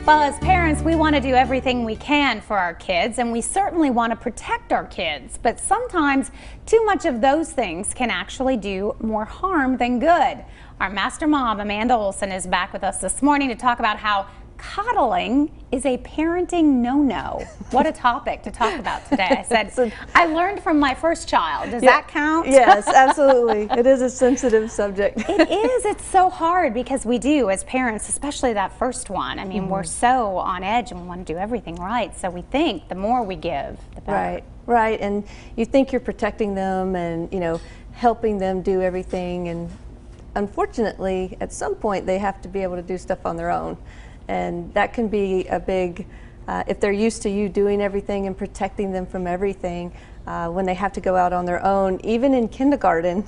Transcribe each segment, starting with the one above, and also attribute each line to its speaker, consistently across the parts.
Speaker 1: Well, as parents, we want to do everything we can for our kids, and we certainly want to protect our kids, but sometimes too much of those things can actually do more harm than good. Our master mom, Amanda Olson, is back with us this morning to talk about how coddling is a parenting no-no. What a topic to talk about today. I said, I learned from my first child. Does that count?
Speaker 2: Yes, absolutely. It is a sensitive subject.
Speaker 1: It is. It's so hard because we do, as parents, especially that first one. I mean, we're so on edge and we want to do everything right. So we think the more we give, the better.
Speaker 2: Right, right. And you think you're protecting them and, you know, helping them do everything. And unfortunately, at some point, they have to be able to do stuff on their own. And that can be a big, if they're used to you doing everything and protecting them from everything, when they have to go out on their own, even in kindergarten,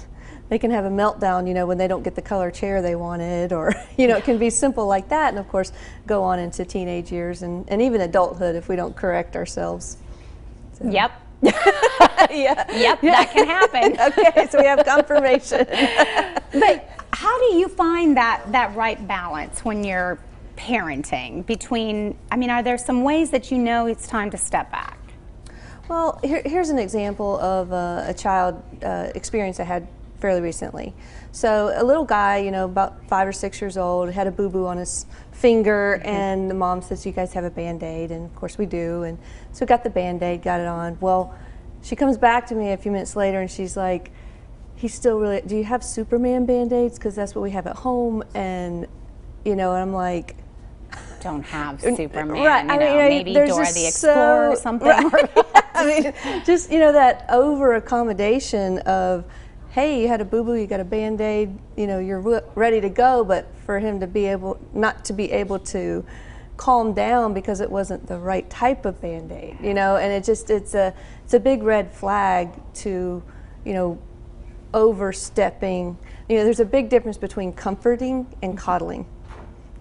Speaker 2: they can have a meltdown, you know, when they don't get the color chair they wanted, or, you know, it can be simple like that, and of course, go on into teenage years and even adulthood if we don't correct ourselves. So.
Speaker 1: Yep.
Speaker 2: Yep,
Speaker 1: that can happen.
Speaker 2: Okay, so we have confirmation.
Speaker 1: But how do you find that right balance when you're parenting between, I mean, are there some ways that you know it's time to step back?
Speaker 2: Well, here's an example of a child experience I had fairly recently. So a little guy, you know, about 5 or 6 years old, had a boo-boo on his finger, and the mom says, you guys have a Band-Aid? And of course we do. And so we got the Band-Aid, got it on. Well, she comes back to me a few minutes later and she's like, he's still really, do you have Superman Band-Aids? Because that's what we have at home. And, you know, and I'm like,
Speaker 1: don't have Superman,
Speaker 2: right.
Speaker 1: you know, maybe Dora the Explorer or something.
Speaker 2: Right. I mean, just, you know, that over accommodation of, hey, you had a boo-boo, you got a Band-Aid, you know, you're ready to go, but for him to be able, not to be able to calm down because it wasn't the right type of Band-Aid, you know, and it just, it's a big red flag to, you know, overstepping. You know, there's a big difference between comforting and coddling.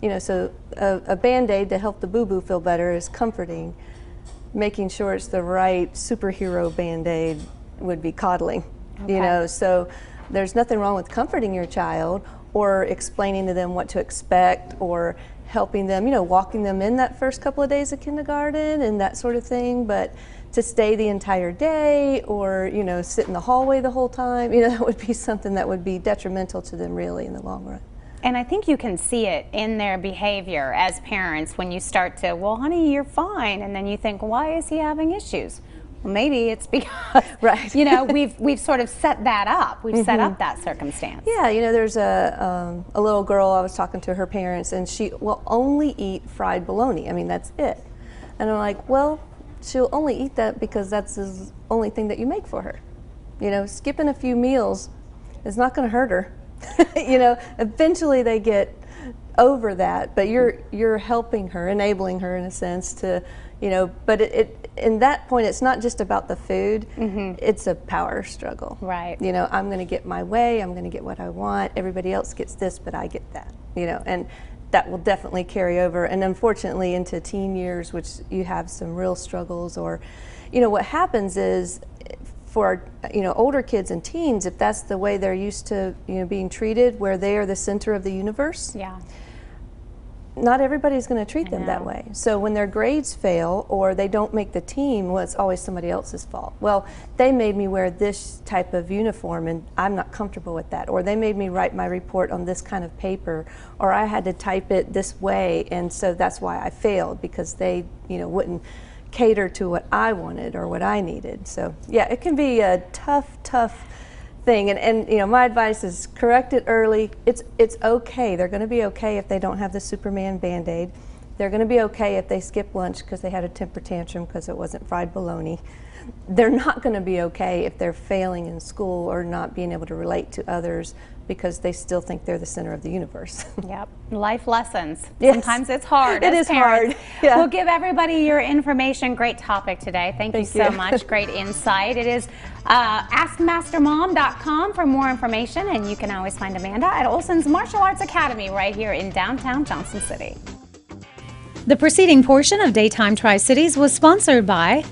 Speaker 2: You know, so a Band-Aid to help the boo-boo feel better is comforting. Making sure it's the right superhero Band-Aid would be coddling. Okay. You know, so there's nothing wrong with comforting your child or explaining to them what to expect or helping them, you know, walking them in that first couple of days of kindergarten and that sort of thing. But to stay the entire day or, you know, sit in the hallway the whole time, you know, that would be something that would be detrimental to them really in the long run.
Speaker 1: And I think you can see it in their behavior as parents when you start to, well, honey, you're fine. And then you think, why is he having issues? Well, maybe it's because,
Speaker 2: right.
Speaker 1: You know, we've sort of set that up. We've set up that circumstance.
Speaker 2: Yeah, you know, there's a little girl, I was talking to her parents, and she will only eat fried bologna. I mean, that's it. And I'm like, well, she'll only eat that because that's the only thing that you make for her. You know, skipping a few meals is not going to hurt her. You know, eventually they get over that, but you're helping her, enabling her in a sense to, you know, but in that point it's not just about the food, it's a power struggle.
Speaker 1: Right.
Speaker 2: You know, I'm going to get my way, I'm going to get what I want, everybody else gets this, but I get that, you know, and that will definitely carry over, and unfortunately into teen years, which you have some real struggles, or, you know, what happens is, for, you know, older kids and teens, if that's the way they're used to, you know, being treated, where they are the center of the universe,
Speaker 1: yeah,
Speaker 2: not everybody's going to treat them that way. So when their grades fail or they don't make the team, well, it's always somebody else's fault. Well, they made me wear this type of uniform and I'm not comfortable with that, or they made me write my report on this kind of paper, or I had to type it this way, and so that's why I failed, because they, you know, wouldn't cater to what I wanted or what I needed. So yeah, it can be a tough thing, and you know, my advice is correct it early. It's okay. They're going to be okay if they don't have the Superman Band-Aid. They're going to be okay if they skip lunch because they had a temper tantrum because it wasn't fried bologna. They're not going to be okay if they're failing in school or not being able to relate to others because they still think they're the center of the universe.
Speaker 1: Yep, life lessons.
Speaker 2: Yes.
Speaker 1: Sometimes it's hard.
Speaker 2: It is hard. Yeah.
Speaker 1: We'll give everybody your information. Great topic today. Thank you so much. Great insight. It is askmastermom.com for more information, and you can always find Amanda at Olson's Martial Arts Academy right here in downtown Johnson City. The preceding portion of Daytime Tri-Cities was sponsored by